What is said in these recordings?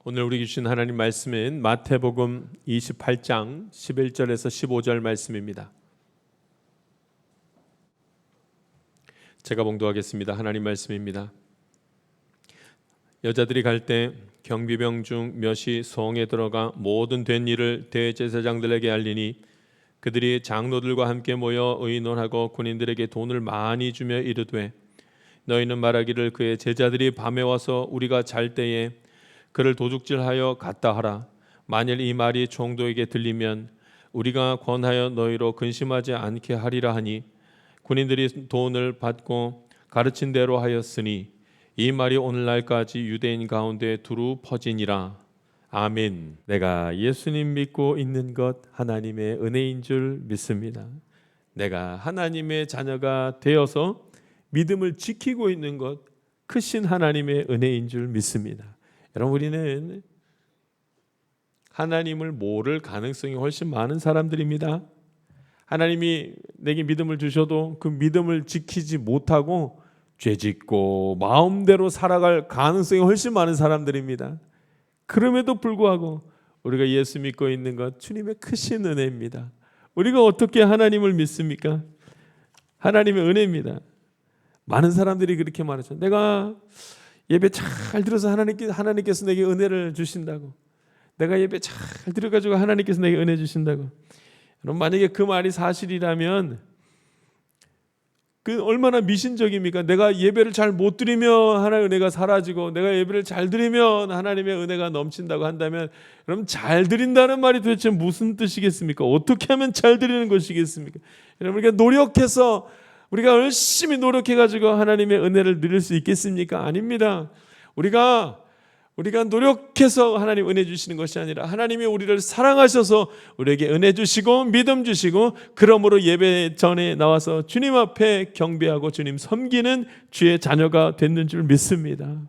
오늘 우리 주신 하나님 말씀은 마태복음 28장 11절에서 15절 말씀입니다. 제가 봉독하겠습니다. 하나님 말씀입니다. 여자들이 갈 때 경비병 중 몇이 성에 들어가 모든 된 일을 대제사장들에게 알리니 그들이 장로들과 함께 모여 의논하고 군인들에게 돈을 많이 주며 이르되 너희는 말하기를 그의 제자들이 밤에 와서 우리가 잘 때에 그를 도둑질하여 갔다 하라. 만일 이 말이 총독에게 들리면 우리가 권하여 너희로 근심하지 않게 하리라 하니 군인들이 돈을 받고 가르친 대로 하였으니 이 말이 오늘날까지 유대인 가운데 두루 퍼지니라. 아멘. 내가 예수님 믿고 있는 것 하나님의 은혜인 줄 믿습니다. 내가 하나님의 자녀가 되어서 믿음을 지키고 있는 것 크신 하나님의 은혜인 줄 믿습니다. 여러분, 우리는 하나님을 모를 가능성이 훨씬 많은 사람들입니다. 하나님이 내게 믿음을 주셔도 그 믿음을 지키지 못하고 죄짓고 마음대로 살아갈 가능성이 훨씬 많은 사람들입니다. 그럼에도 불구하고 우리가 예수 믿고 있는 것 주님의 크신 은혜입니다. 우리가 어떻게 하나님을 믿습니까? 하나님의 은혜입니다. 많은 사람들이 그렇게 말하죠. 내가 예배 잘 들어서 하나님께서 내게 은혜를 주신다고. 내가 예배 잘 들어가지고 하나님께서 내게 은혜 주신다고. 여러분, 만약에 그 말이 사실이라면 그 얼마나 미신적입니까? 내가 예배를 잘 못 드리면 하나님의 은혜가 사라지고 내가 예배를 잘 드리면 하나님의 은혜가 넘친다고 한다면 여러분, 잘 드린다는 말이 도대체 무슨 뜻이겠습니까? 어떻게 하면 잘 드리는 것이겠습니까? 여러분, 우리가 노력해서 우리가 열심히 노력해가지고 하나님의 은혜를 누릴 수 있겠습니까? 아닙니다. 우리가 노력해서 하나님 은혜 주시는 것이 아니라 하나님이 우리를 사랑하셔서 우리에게 은혜 주시고 믿음 주시고 그러므로 예배 전에 나와서 주님 앞에 경배하고 주님 섬기는 주의 자녀가 됐는 줄 믿습니다.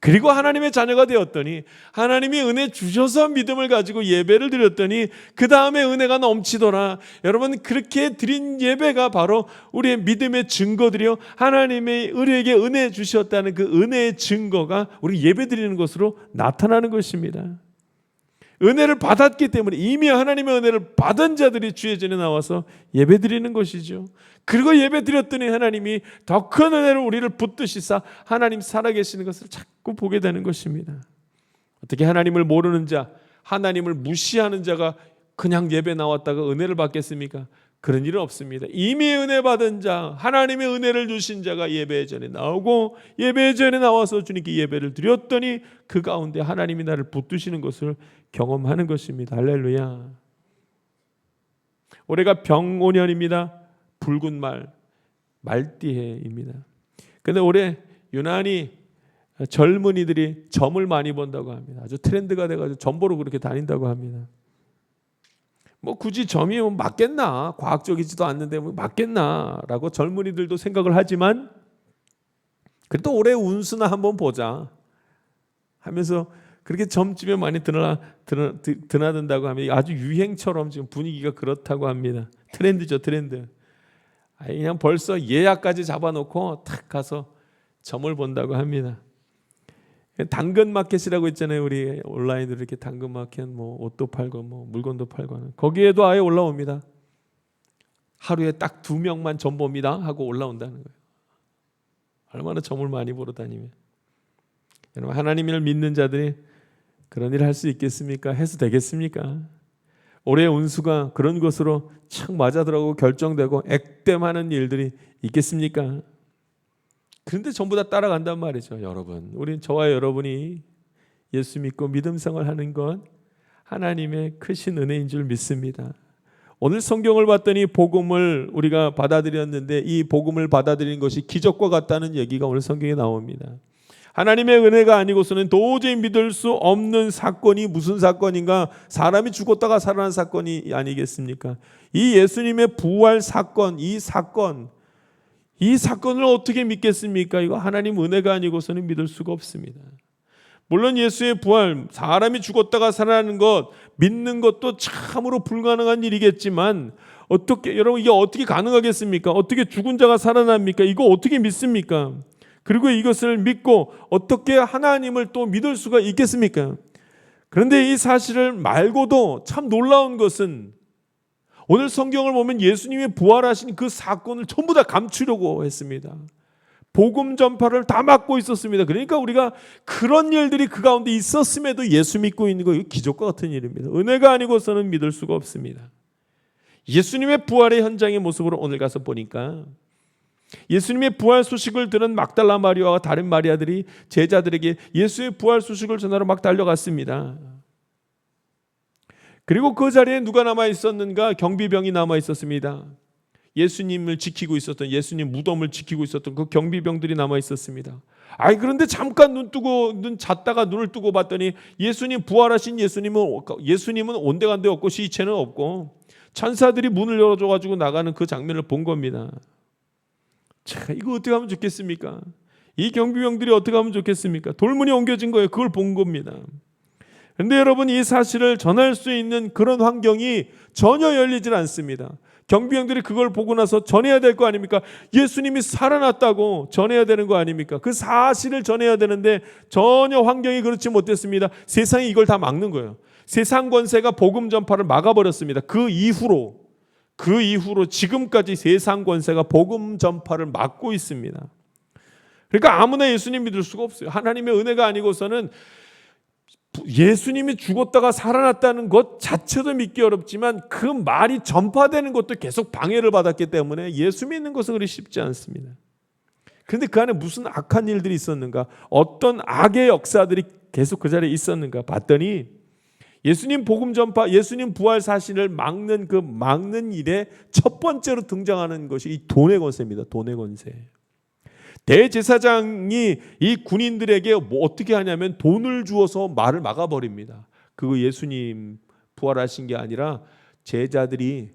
그리고 하나님의 자녀가 되었더니 하나님이 은혜 주셔서 믿음을 가지고 예배를 드렸더니 그 다음에 은혜가 넘치더라. 여러분, 그렇게 드린 예배가 바로 우리의 믿음의 증거들이요, 하나님의 우리에게 은혜 주셨다는 그 은혜의 증거가 우리 예배 드리는 것으로 나타나는 것입니다. 은혜를 받았기 때문에 이미 하나님의 은혜를 받은 자들이 주의 전에 나와서 예배 드리는 것이죠. 그리고 예배 드렸더니 하나님이 더 큰 은혜를 우리를 붙드시사 하나님 살아계시는 것을 자꾸 보게 되는 것입니다. 어떻게 하나님을 모르는 자, 하나님을 무시하는 자가 그냥 예배 나왔다가 은혜를 받겠습니까? 그런 일은 없습니다. 이미 은혜 받은 자, 하나님의 은혜를 주신 자가 예배 전에 나오고 예배 전에 나와서 주님께 예배를 드렸더니 그 가운데 하나님이 나를 붙드시는 것을 경험하는 것입니다. 할렐루야. 올해가 병오년입니다. 붉은 말띠해입니다. 그런데 올해 유난히 젊은이들이 점을 많이 본다고 합니다. 아주 트렌드가 돼가지고 점 보러 그렇게 다닌다고 합니다. 뭐 굳이 점이 맞겠나, 과학적이지도 않는데 뭐 맞겠나라고 젊은이들도 생각을 하지만 그래도 올해 운수나 한번 보자 하면서 그렇게 점집에 많이 드나든다고 하면 아주 유행처럼 지금 분위기가 그렇다고 합니다. 트렌드죠, 트렌드. 그냥 벌써 예약까지 잡아놓고 탁 가서 점을 본다고 합니다. 당근마켓이라고 있잖아요. 우리 온라인으로 이렇게 당근마켓, 뭐 옷도 팔고 뭐 물건도 팔고 하는, 거기에도 아예 올라옵니다. 하루에 딱 2명만 점 봅니다 하고 올라온다는 거예요. 얼마나 점을 많이 보러 다니면. 여러분, 하나님을 믿는 자들이 그런 일을 할 수 있겠습니까? 해서 되겠습니까? 올해 운수가 그런 것으로 착 맞아들어가고 결정되고 액땜하는 일들이 있겠습니까? 그런데 전부 다 따라간단 말이죠. 여러분, 저와 여러분이 예수 믿고 믿음 생활하는 건 하나님의 크신 은혜인 줄 믿습니다. 오늘 성경을 봤더니 복음을 우리가 받아들였는데 이 복음을 받아들인 것이 기적과 같다는 얘기가 오늘 성경에 나옵니다. 하나님의 은혜가 아니고서는 도저히 믿을 수 없는 사건이 무슨 사건인가? 사람이 죽었다가 살아난 사건이 아니겠습니까? 이 예수님의 부활 사건, 이 사건을 어떻게 믿겠습니까? 이거 하나님 은혜가 아니고서는 믿을 수가 없습니다. 물론 예수의 부활, 사람이 죽었다가 살아나는 것 믿는 것도 참으로 불가능한 일이겠지만 여러분, 이게 어떻게 가능하겠습니까? 어떻게 죽은 자가 살아납니까? 이거 어떻게 믿습니까? 그리고 이것을 믿고 어떻게 하나님을 또 믿을 수가 있겠습니까? 그런데 이 사실을 말고도 참 놀라운 것은 오늘 성경을 보면 예수님이 부활하신 그 사건을 전부 다 감추려고 했습니다. 복음 전파를 다 막고 있었습니다. 그러니까 우리가 그런 일들이 그 가운데 있었음에도 예수 믿고 있는 거, 이거 기적과 같은 일입니다. 은혜가 아니고서는 믿을 수가 없습니다. 예수님의 부활의 현장의 모습으로 오늘 가서 보니까 예수님의 부활 소식을 들은 막달라 마리아와 다른 마리아들이 제자들에게 예수의 부활 소식을 전하러 막 달려갔습니다. 그리고 그 자리에 누가 남아 있었는가? 경비병이 남아 있었습니다. 예수님을 지키고 있었던, 예수님 무덤을 지키고 있었던 그 경비병들이 남아 있었습니다. 그런데 잠깐 눈 잤다가 눈을 뜨고 봤더니 예수님 부활하신 예수님은 온데간데 없고 시체는 없고 천사들이 문을 열어줘 가지고 나가는 그 장면을 본 겁니다. 자, 이거 어떻게 하면 좋겠습니까? 이 경비병들이 어떻게 하면 좋겠습니까? 돌문이 옮겨진 거예요. 그걸 본 겁니다. 그런데 여러분, 이 사실을 전할 수 있는 그런 환경이 전혀 열리질 않습니다. 경비병들이 그걸 보고 나서 전해야 될 거 아닙니까? 예수님이 살아났다고 전해야 되는 거 아닙니까? 그 사실을 전해야 되는데 전혀 환경이 그렇지 못했습니다. 세상이 이걸 다 막는 거예요. 세상 권세가 복음 전파를 막아버렸습니다. 그 이후로 지금까지 세상 권세가 복음 전파를 막고 있습니다. 그러니까 아무나 예수님 믿을 수가 없어요. 하나님의 은혜가 아니고서는 예수님이 죽었다가 살아났다는 것 자체도 믿기 어렵지만 그 말이 전파되는 것도 계속 방해를 받았기 때문에 예수 믿는 것은 그리 쉽지 않습니다. 그런데 그 안에 무슨 악한 일들이 있었는가? 어떤 악의 역사들이 계속 그 자리에 있었는가 봤더니 예수님 복음 전파, 예수님 부활 사실을 막는 일에 첫 번째로 등장하는 것이 이 돈의 권세입니다. 돈의 권세. 대제사장이 이 군인들에게 어떻게 하냐면 돈을 주어서 말을 막아버립니다. 그거 예수님 부활하신 게 아니라 제자들이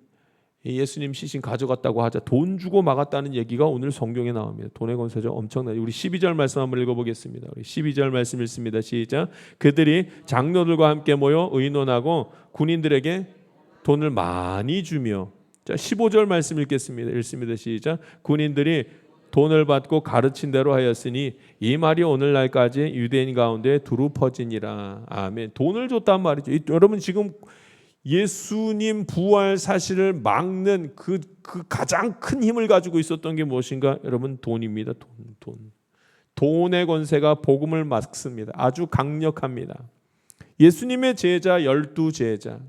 예수님 시신 가져갔다고 하자 돈 주고 막았다는 얘기가 오늘 성경에 나옵니다. 돈의 권세죠. 엄청나죠. 우리 12절 말씀 한번 읽어보겠습니다. 우리 12절 말씀 읽습니다. 시작. 그들이 장로들과 함께 모여 의논하고 군인들에게 돈을 많이 주며, 자 15절 말씀 읽습니다. 시작. 군인들이 돈을 받고 가르친 대로 하였으니 이 말이 오늘날까지 유대인 가운데 두루 퍼지니라. 아멘. 돈을 줬단 말이죠. 여러분, 지금 예수님 부활 사실을 막는 그 가장 큰 힘을 가지고 있었던 게 무엇인가? 여러분, 돈입니다. 돈의 권세가 복음을 막습니다. 아주 강력합니다. 예수님의 제자 12제자,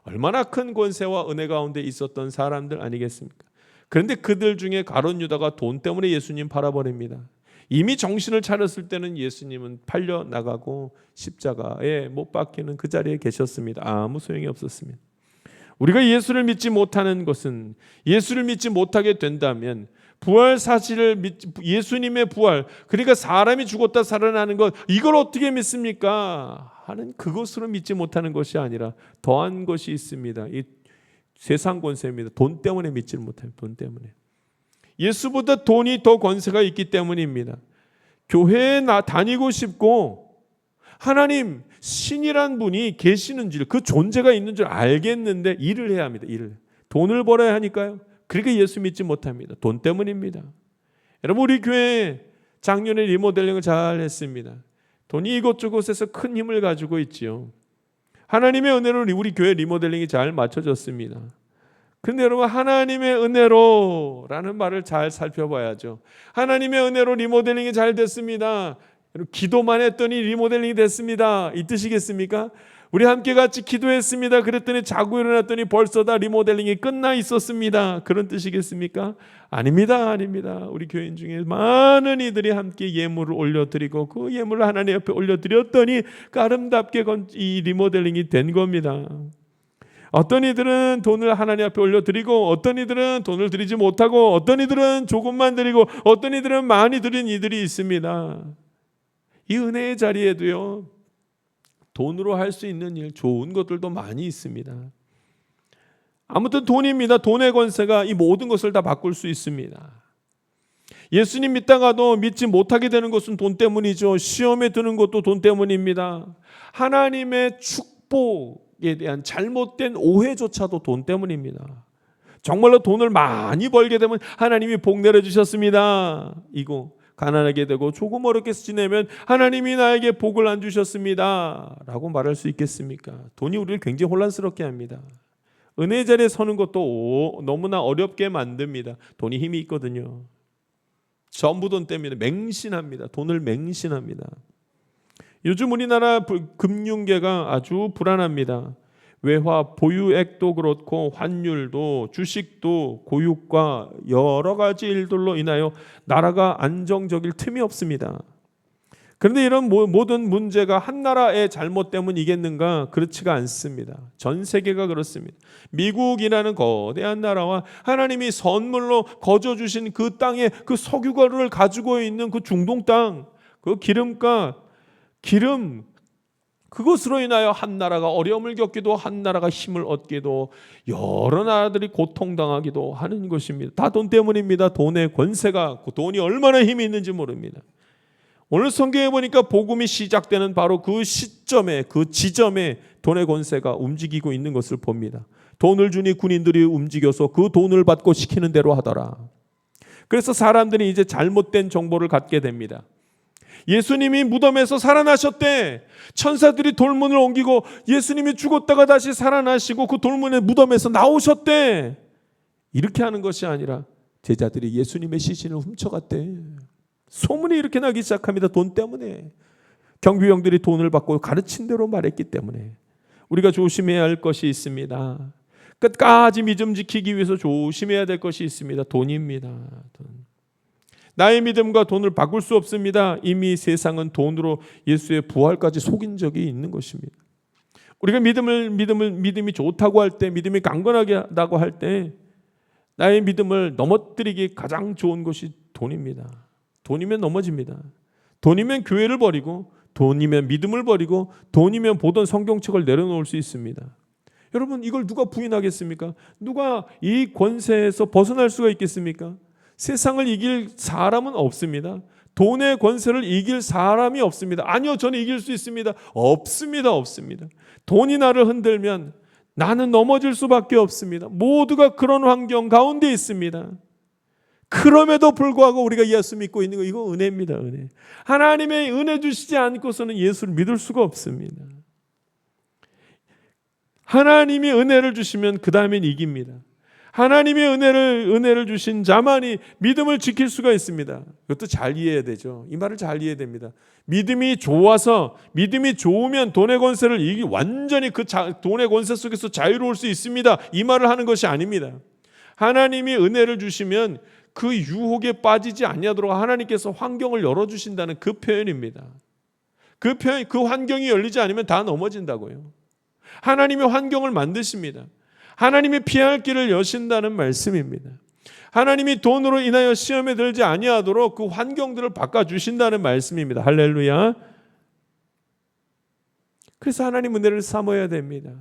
얼마나 큰 권세와 은혜 가운데 있었던 사람들 아니겠습니까? 그런데 그들 중에 가룟 유다가 돈 때문에 예수님 팔아버립니다. 이미 정신을 차렸을 때는 예수님은 팔려 나가고 십자가에 못 박히는 그 자리에 계셨습니다. 아무 소용이 없었습니다. 우리가 예수를 믿지 못하는 것은, 예수를 믿지 못하게 된다면 부활 사실을 예수님의 부활, 그러니까 사람이 죽었다 살아나는 것, 이걸 어떻게 믿습니까? 하는 그것으로 믿지 못하는 것이 아니라 더한 것이 있습니다. 이 세상 권세입니다. 돈 때문에 믿지를 못해요. 돈 때문에. 예수보다 돈이 더 권세가 있기 때문입니다. 교회에 다니고 싶고 하나님, 신이란 분이 계시는 줄, 그 존재가 있는 줄 알겠는데 일을 해야 합니다. 돈을 벌어야 하니까요. 그러니까 예수 믿지 못합니다. 돈 때문입니다. 여러분, 우리 교회 작년에 리모델링을 잘 했습니다. 돈이 이곳저곳에서 큰 힘을 가지고 있지요. 하나님의 은혜로 우리 교회 리모델링이 잘 맞춰졌습니다. 그런데 여러분, 하나님의 은혜로라는 말을 잘 살펴봐야죠. 하나님의 은혜로 리모델링이 잘 됐습니다. 기도만 했더니 리모델링이 됐습니다. 이 뜻이겠습니까? 우리 함께 같이 기도했습니다. 그랬더니 자고 일어났더니 벌써 다 리모델링이 끝나 있었습니다. 그런 뜻이겠습니까? 아닙니다. 우리 교인 중에 많은 이들이 함께 예물을 올려드리고 그 예물을 하나님 앞에 올려드렸더니 아름답게 이 리모델링이 된 겁니다. 어떤 이들은 돈을 하나님 앞에 올려드리고, 어떤 이들은 돈을 드리지 못하고, 어떤 이들은 조금만 드리고, 어떤 이들은 많이 드린 이들이 있습니다. 이 은혜의 자리에도요, 돈으로 할 수 있는 일, 좋은 것들도 많이 있습니다. 아무튼 돈입니다. 돈의 권세가 이 모든 것을 다 바꿀 수 있습니다. 예수님 믿다가도 믿지 못하게 되는 것은 돈 때문이죠. 시험에 드는 것도 돈 때문입니다. 하나님의 축복에 대한 잘못된 오해조차도 돈 때문입니다. 정말로 돈을 많이 벌게 되면 하나님이 복 내려주셨습니다. 가난하게 되고 조금 어렵게 지내면 하나님이 나에게 복을 안 주셨습니다 라고 말할 수 있겠습니까? 돈이 우리를 굉장히 혼란스럽게 합니다. 은혜 자리에 서는 것도 너무나 어렵게 만듭니다. 돈이 힘이 있거든요. 전부 돈 때문에 맹신합니다. 돈을 맹신합니다. 요즘 우리나라 금융계가 아주 불안합니다. 외화 보유액도 그렇고 환율도 주식도 고유가 여러 가지 일들로 인하여 나라가 안정적일 틈이 없습니다. 그런데 이런 모든 문제가 한 나라의 잘못 때문이겠는가? 그렇지가 않습니다. 전 세계가 그렇습니다. 미국이라는 거대한 나라와 하나님이 선물로 거저 주신 그 땅에 그 석유가루를 가지고 있는 그 중동 땅, 그 기름 그것으로 인하여 한 나라가 어려움을 겪기도 한 나라가 힘을 얻기도 여러 나라들이 고통당하기도 하는 것입니다. 다 돈 때문입니다. 돈의 권세가, 돈이 얼마나 힘이 있는지 모릅니다. 오늘 성경에 보니까 복음이 시작되는 바로 그 시점에, 그 지점에 돈의 권세가 움직이고 있는 것을 봅니다. 돈을 주니 군인들이 움직여서 그 돈을 받고 시키는 대로 하더라. 그래서 사람들이 이제 잘못된 정보를 갖게 됩니다. 예수님이 무덤에서 살아나셨대. 천사들이 돌문을 옮기고 예수님이 죽었다가 다시 살아나시고 그 돌문의 무덤에서 나오셨대. 이렇게 하는 것이 아니라 제자들이 예수님의 시신을 훔쳐갔대. 소문이 이렇게 나기 시작합니다. 돈 때문에. 경비병들이 돈을 받고 가르친 대로 말했기 때문에. 우리가 조심해야 할 것이 있습니다. 끝까지 믿음 지키기 위해서 조심해야 될 것이 있습니다. 돈입니다. 돈. 나의 믿음과 돈을 바꿀 수 없습니다. 이미 세상은 돈으로 예수의 부활까지 속인 적이 있는 것입니다. 우리가 믿음이 좋다고 할 때, 믿음이 강건하다고 할 때 나의 믿음을 넘어뜨리기 가장 좋은 것이 돈입니다. 돈이면 넘어집니다. 돈이면 교회를 버리고, 돈이면 믿음을 버리고, 돈이면 보던 성경책을 내려놓을 수 있습니다. 여러분, 이걸 누가 부인하겠습니까? 누가 이 권세에서 벗어날 수가 있겠습니까? 세상을 이길 사람은 없습니다. 돈의 권세를 이길 사람이 없습니다. 아니요, 저는 이길 수 있습니다. 없습니다. 돈이 나를 흔들면 나는 넘어질 수밖에 없습니다. 모두가 그런 환경 가운데 있습니다. 그럼에도 불구하고 우리가 예수 믿고 있는 거, 이거 은혜입니다. 은혜. 하나님의 은혜 주시지 않고서는 예수를 믿을 수가 없습니다. 하나님이 은혜를 주시면 그 다음엔 이깁니다. 하나님의 은혜를 주신 자만이 믿음을 지킬 수가 있습니다. 이것도 잘 이해해야 되죠. 이 말을 잘 이해해야 됩니다. 믿음이 좋으면 돈의 권세를 완전히 그 돈의 권세 속에서 자유로울 수 있습니다. 이 말을 하는 것이 아닙니다. 하나님이 은혜를 주시면 그 유혹에 빠지지 아니하도록 하나님께서 환경을 열어주신다는 그 표현입니다. 그 환경이 열리지 않으면 다 넘어진다고요. 하나님이 환경을 만드십니다. 하나님이 피할 길을 여신다는 말씀입니다. 하나님이 돈으로 인하여 시험에 들지 아니하도록 그 환경들을 바꿔주신다는 말씀입니다. 할렐루야. 그래서 하나님 은혜를 삼아야 됩니다.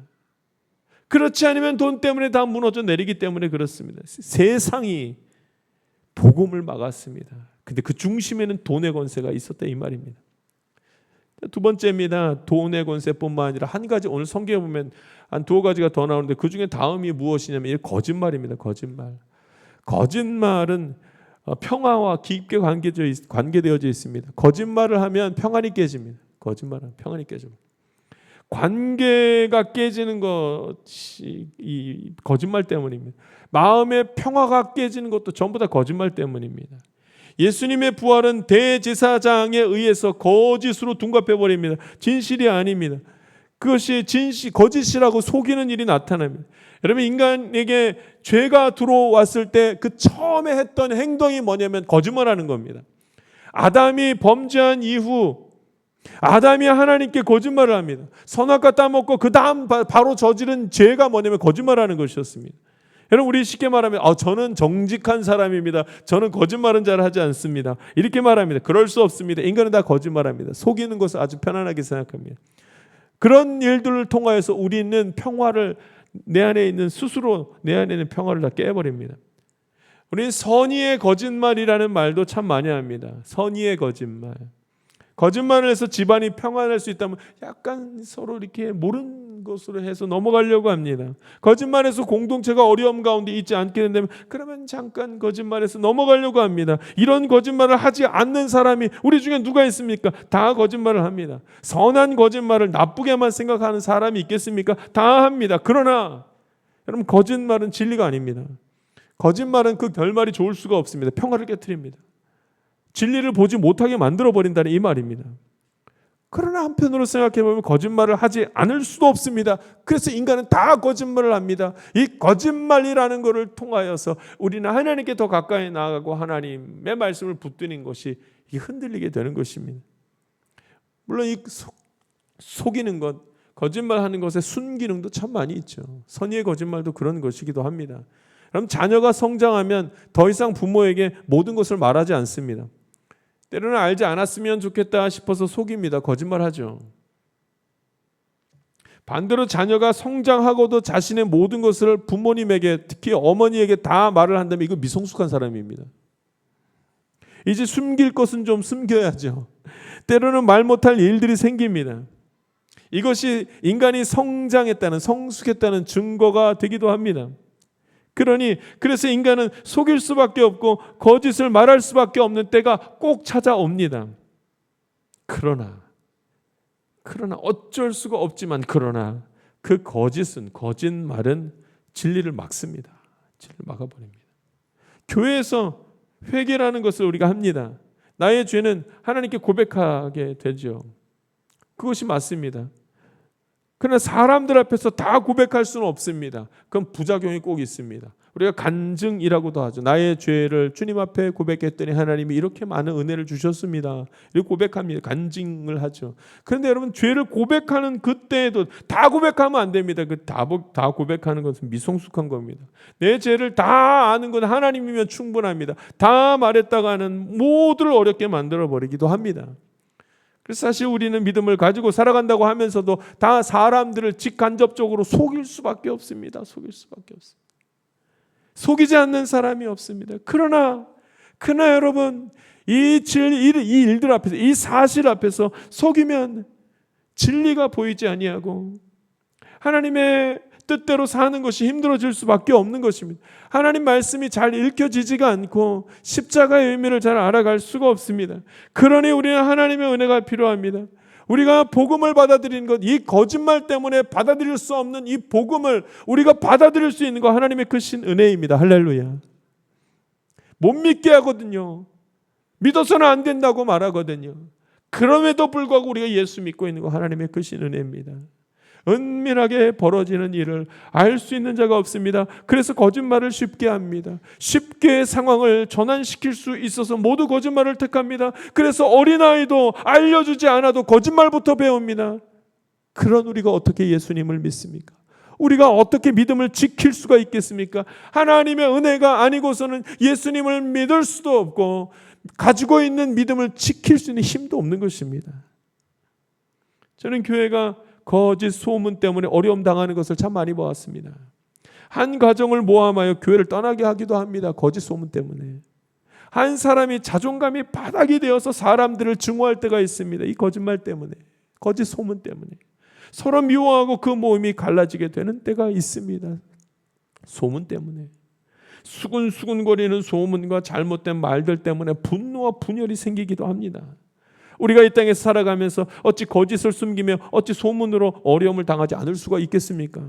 그렇지 않으면 돈 때문에 다 무너져 내리기 때문에 그렇습니다. 세상이 복음을 막았습니다. 근데 그 중심에는 돈의 권세가 있었다 이 말입니다. 두 번째입니다. 돈의 권세뿐만 아니라 한 가지, 오늘 성경에 보면 한 두어 가지가 더 나오는데 그 중에 다음이 무엇이냐면 이 거짓말입니다. 거짓말은 평화와 깊게 관계되어져 있습니다. 거짓말을 하면 평안이 깨집니다. 거짓말은 평안이 깨집니다. 관계가 깨지는 것이 이 거짓말 때문입니다. 마음의 평화가 깨지는 것도 전부 다 거짓말 때문입니다. 예수님의 부활은 대제사장에 의해서 거짓으로 둔갑해 버립니다. 진실이 아닙니다. 그것이 거짓이라고 속이는 일이 나타납니다. 여러분, 인간에게 죄가 들어왔을 때 그 처음에 했던 행동이 뭐냐면 거짓말하는 겁니다. 아담이 범죄한 이후 아담이 하나님께 거짓말을 합니다. 선악과 따먹고 그 다음 바로 저지른 죄가 뭐냐면 거짓말하는 것이었습니다. 여러분, 우리 쉽게 말하면 저는 정직한 사람입니다. 저는 거짓말은 잘 하지 않습니다. 이렇게 말합니다. 그럴 수 없습니다. 인간은 다 거짓말합니다. 속이는 것을 아주 편안하게 생각합니다. 그런 일들을 통하여서 우리는 평화를 내 안에 있는 평화를 다 깨버립니다. 우리는 선의의 거짓말이라는 말도 참 많이 합니다. 선의의 거짓말. 거짓말을 해서 집안이 평안할 수 있다면 약간 서로 이렇게 모른 것으로 해서 넘어가려고 합니다. 거짓말해서 공동체가 어려움 가운데 있지 않게 된다면 그러면 잠깐 거짓말해서 넘어가려고 합니다. 이런 거짓말을 하지 않는 사람이 우리 중에 누가 있습니까? 다 거짓말을 합니다. 선한 거짓말을 나쁘게만 생각하는 사람이 있겠습니까? 다 합니다. 그러나 여러분, 거짓말은 진리가 아닙니다. 거짓말은 그 결말이 좋을 수가 없습니다. 평화를 깨트립니다. 진리를 보지 못하게 만들어버린다는 이 말입니다. 그러나 한편으로 생각해보면 거짓말을 하지 않을 수도 없습니다. 그래서 인간은 다 거짓말을 합니다. 이 거짓말이라는 것을 통하여서 우리는 하나님께 더 가까이 나아가고 하나님의 말씀을 붙드는 것이 흔들리게 되는 것입니다. 물론 이 속이는 것, 거짓말하는 것의 순기능도 참 많이 있죠. 선의의 거짓말도 그런 것이기도 합니다. 그럼 자녀가 성장하면 더 이상 부모에게 모든 것을 말하지 않습니다. 때로는 알지 않았으면 좋겠다 싶어서 속입니다. 거짓말하죠. 반대로 자녀가 성장하고도 자신의 모든 것을 부모님에게, 특히 어머니에게 다 말을 한다면 이거 미성숙한 사람입니다. 이제 숨길 것은 좀 숨겨야죠. 때로는 말 못할 일들이 생깁니다. 이것이 인간이 성장했다는, 성숙했다는 증거가 되기도 합니다. 그래서 인간은 속일 수밖에 없고 거짓을 말할 수밖에 없는 때가 꼭 찾아옵니다. 그러나 어쩔 수가 없지만 그러나 그 거짓말은 진리를 막습니다. 진리를 막아버립니다. 교회에서 회개라는 것을 우리가 합니다. 나의 죄는 하나님께 고백하게 되죠. 그것이 맞습니다. 그러나 사람들 앞에서 다 고백할 수는 없습니다. 그건 부작용이 꼭 있습니다. 우리가 간증이라고도 하죠. 나의 죄를 주님 앞에 고백했더니 하나님이 이렇게 많은 은혜를 주셨습니다. 이렇게 고백합니다. 간증을 하죠. 그런데 여러분, 죄를 고백하는 그때에도 다 고백하면 안 됩니다. 다 고백하는 것은 미성숙한 겁니다. 내 죄를 다 아는 건 하나님이면 충분합니다. 다 말했다가는 모두를 어렵게 만들어버리기도 합니다. 그래서 사실 우리는 믿음을 가지고 살아간다고 하면서도 다 사람들을 직간접적으로 속일 수밖에 없습니다. 속일 수밖에 없습니다. 속이지 않는 사람이 없습니다. 그러나 여러분, 이 일들 앞에서, 이 사실 앞에서 속이면 진리가 보이지 아니하고 하나님의 뜻대로 사는 것이 힘들어질 수밖에 없는 것입니다. 하나님 말씀이 잘 읽혀지지가 않고 십자가의 의미를 잘 알아갈 수가 없습니다. 그러니 우리는 하나님의 은혜가 필요합니다. 우리가 복음을 받아들이는 것, 이 거짓말 때문에 받아들일 수 없는 이 복음을 우리가 받아들일 수 있는 것, 하나님의 크신 은혜입니다. 할렐루야. 못 믿게 하거든요. 믿어서는 안 된다고 말하거든요. 그럼에도 불구하고 우리가 예수 믿고 있는 것, 하나님의 크신 은혜입니다. 은밀하게 벌어지는 일을 알 수 있는 자가 없습니다. 그래서 거짓말을 쉽게 합니다. 쉽게 상황을 전환시킬 수 있어서 모두 거짓말을 택합니다. 그래서 어린아이도 알려주지 않아도 거짓말부터 배웁니다. 그런 우리가 어떻게 예수님을 믿습니까? 우리가 어떻게 믿음을 지킬 수가 있겠습니까? 하나님의 은혜가 아니고서는 예수님을 믿을 수도 없고 가지고 있는 믿음을 지킬 수 있는 힘도 없는 것입니다. 저는 교회가 거짓 소문 때문에 어려움 당하는 것을 참 많이 보았습니다. 한 가정을 모함하여 교회를 떠나게 하기도 합니다. 거짓 소문 때문에. 한 사람이 자존감이 바닥이 되어서 사람들을 증오할 때가 있습니다. 이 거짓말 때문에, 거짓 소문 때문에. 서로 미워하고 그 모임이 갈라지게 되는 때가 있습니다. 소문 때문에. 수근수근거리는 소문과 잘못된 말들 때문에 분노와 분열이 생기기도 합니다. 우리가 이 땅에서 살아가면서 어찌 거짓을 숨기며 어찌 소문으로 어려움을 당하지 않을 수가 있겠습니까?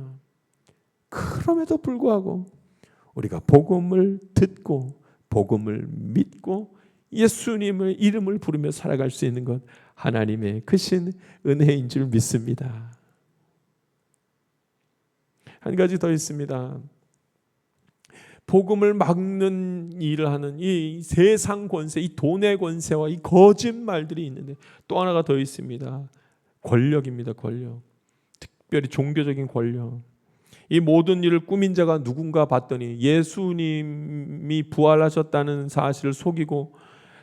그럼에도 불구하고 우리가 복음을 듣고 복음을 믿고 예수님의 이름을 부르며 살아갈 수 있는 것, 하나님의 크신 은혜인 줄 믿습니다. 한 가지 더 있습니다. 복음을 막는 일을 하는 이 세상 권세, 이 돈의 권세와 이 거짓말들이 있는데 또 하나가 더 있습니다. 권력입니다. 권력. 특별히 종교적인 권력. 이 모든 일을 꾸민 자가 누군가 봤더니 예수님이 부활하셨다는 사실을 속이고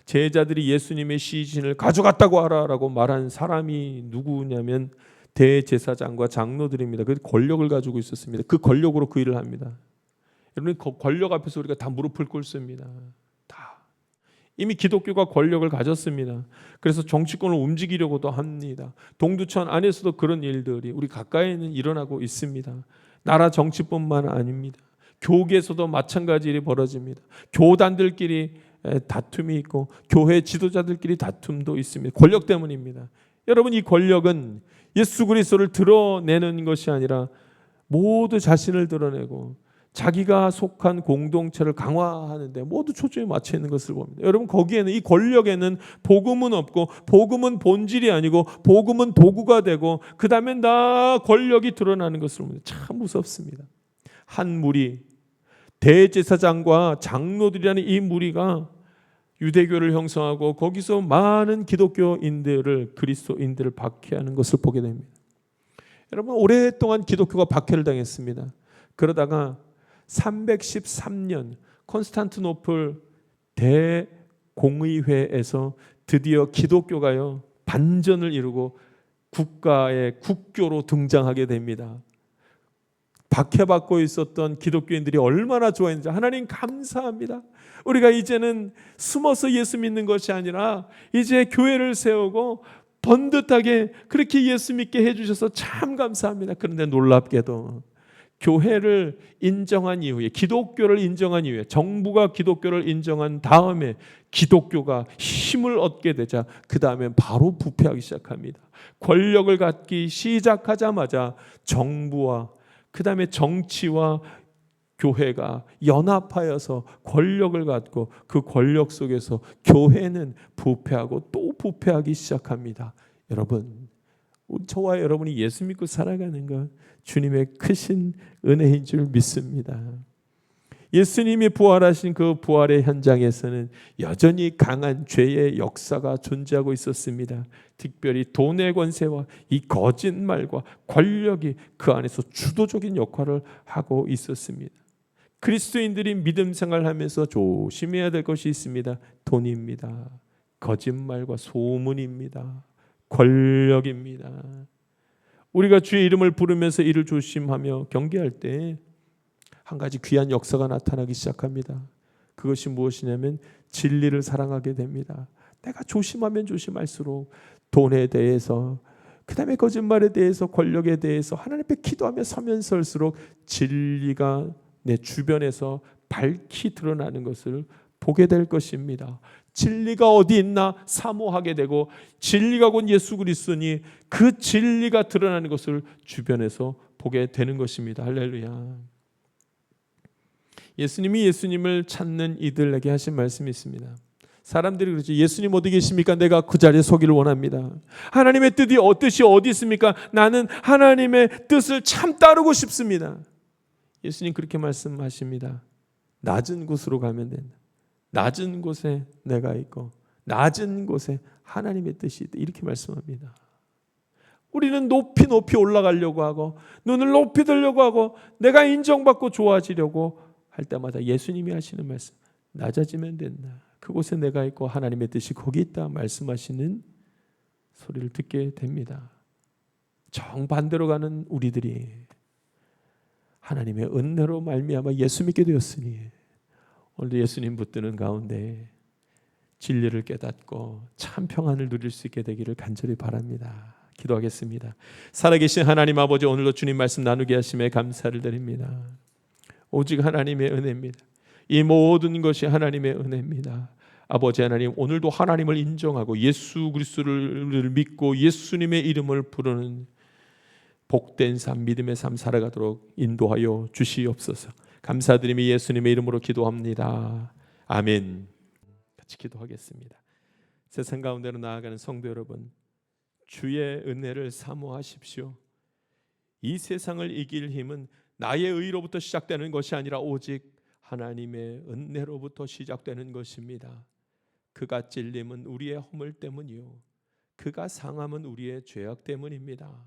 제자들이 예수님의 시신을 가져갔다고 하라라고 말한 사람이 누구냐면 대제사장과 장로들입니다. 그 권력을 가지고 있었습니다. 그 권력으로 그 일을 합니다. 여러분, 권력 앞에서 우리가 다 무릎을 꿇습니다. 다. 이미 기독교가 권력을 가졌습니다. 그래서 정치권을 움직이려고도 합니다. 동두천 안에서도 그런 일들이 우리 가까이는 일어나고 있습니다. 나라 정치뿐만 아닙니다. 교계에서도 마찬가지 일이 벌어집니다. 교단들끼리 다툼이 있고 교회 지도자들끼리 다툼도 있습니다. 권력 때문입니다. 여러분, 이 권력은 예수 그리스도를 드러내는 것이 아니라 모두 자신을 드러내고 자기가 속한 공동체를 강화하는데 모두 초점이 맞춰 있는 것을 봅니다. 여러분, 거기에는, 이 권력에는 복음은 없고, 복음은 본질이 아니고 복음은 도구가 되고, 그 다음에 다 권력이 드러나는 것을 봅니다. 참 무섭습니다. 한 무리, 대제사장과 장로들이라는 이 무리가 유대교를 형성하고 거기서 많은 기독교인들을, 그리스도인들을 박해하는 것을 보게 됩니다. 여러분, 오랫동안 기독교가 박해를 당했습니다. 그러다가 313년 콘스탄티노플 대공의회에서 드디어 기독교가요 반전을 이루고 국가의 국교로 등장하게 됩니다. 박해받고 있었던 기독교인들이 얼마나 좋아했는지 하나님 감사합니다. 우리가 이제는 숨어서 예수 믿는 것이 아니라 이제 교회를 세우고 번듯하게 그렇게 예수 믿게 해주셔서 참 감사합니다. 그런데 놀랍게도 교회를 인정한 이후에, 기독교를 인정한 이후에, 정부가 기독교를 인정한 다음에 기독교가 힘을 얻게 되자 그 다음에 바로 부패하기 시작합니다. 권력을 갖기 시작하자마자 정부와 그 다음에 정치와 교회가 연합하여서 권력을 갖고 그 권력 속에서 교회는 부패하고 또 부패하기 시작합니다. 여러분, 저와 여러분이 예수 믿고 살아가는 것 주님의 크신 은혜인 줄 믿습니다. 예수님이 부활하신 그 부활의 현장에서는 여전히 강한 죄의 역사가 존재하고 있었습니다. 특별히 돈의 권세와 이 거짓말과 권력이 그 안에서 주도적인 역할을 하고 있었습니다. 그리스도인들이 믿음 생활하면서 조심해야 될 것이 있습니다. 돈입니다. 거짓말과 소문입니다. 권력입니다. 우리가 주의 이름을 부르면서 이를 조심하며 경계할 때 한 가지 귀한 역사가 나타나기 시작합니다. 그것이 무엇이냐면 진리를 사랑하게 됩니다. 내가 조심하면 조심할수록 돈에 대해서, 그 다음에 거짓말에 대해서, 권력에 대해서 하나님 앞에 기도하며 서면 설수록 진리가 내 주변에서 밝히 드러나는 것을 보게 될 것입니다. 진리가 어디 있나 사모하게 되고, 진리가 곧 예수 그리스도니 그 진리가 드러나는 것을 주변에서 보게 되는 것입니다. 할렐루야. 예수님이 예수님을 찾는 이들에게 하신 말씀이 있습니다. 사람들이 그러죠. 예수님 어디 계십니까? 내가 그 자리에 서기를 원합니다. 하나님의 뜻이 어디 있습니까? 나는 하나님의 뜻을 참 따르고 싶습니다. 예수님 그렇게 말씀하십니다. 낮은 곳으로 가면 된다. 낮은 곳에 내가 있고 낮은 곳에 하나님의 뜻이 있다. 이렇게 말씀합니다. 우리는 높이 올라가려고 하고 눈을 높이 들려고 하고 내가 인정받고 좋아지려고 할 때마다 예수님이 하시는 말씀, 낮아지면 된다. 그곳에 내가 있고 하나님의 뜻이 거기 있다 말씀하시는 소리를 듣게 됩니다. 정반대로 가는 우리들이 하나님의 은혜로 말미암아 예수 믿게 되었으니 오늘도 예수님 붙드는 가운데 진리를 깨닫고 참 평안을 누릴 수 있게 되기를 간절히 바랍니다. 기도하겠습니다. 살아계신 하나님 아버지, 오늘도 주님 말씀 나누게 하심에 감사를 드립니다. 오직 하나님의 은혜입니다. 이 모든 것이 하나님의 은혜입니다. 아버지 하나님, 오늘도 하나님을 인정하고 예수 그리스도를 믿고 예수님의 이름을 부르는 복된 삶, 믿음의 삶 살아가도록 인도하여 주시옵소서. 감사드리며 예수님의 이름으로 기도합니다. 아멘. 같이 기도하겠습니다. 세상 가운데로 나아가는 성도 여러분, 주의 은혜를 사모하십시오. 이 세상을 이길 힘은 나의 의로부터 시작되는 것이 아니라 오직 하나님의 은혜로부터 시작되는 것입니다. 그가 찔림은 우리의 허물 때문이요 그가 상함은 우리의 죄악 때문입니다.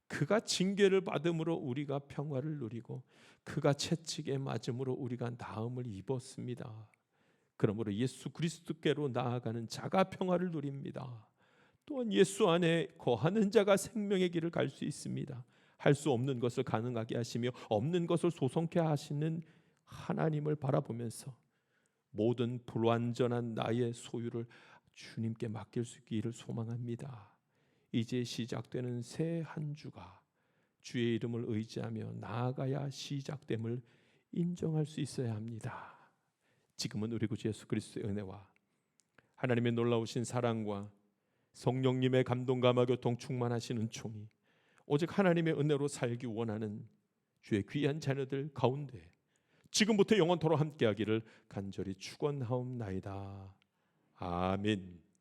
그가 징계를 받음으로 우리가 평화를 누리고 그가 채찍에 맞음으로 우리가 나음을 입었습니다. 그러므로 예수 그리스도께로 나아가는 자가 평화를 누립니다. 또한 예수 안에 거하는 자가 생명의 길을 갈 수 있습니다. 할 수 없는 것을 가능하게 하시며 없는 것을 소성케 하시는 하나님을 바라보면서 모든 불완전한 나의 소유를 주님께 맡길 수 있기를 소망합니다. 이제 시작되는 새 한 주가 주의 이름을 의지하며 나아가야 시작됨을 인정할 수 있어야 합니다. 지금은 우리 구주 예수 그리스도의 은혜와 하나님의 놀라우신 사랑과 성령님의 감동 감화 교통 충만하신 은총이 오직 하나님의 은혜로 살기 원하는 주의 귀한 자녀들 가운데 지금부터 영원토록 함께하기를 간절히 축원하옵나이다. 아멘.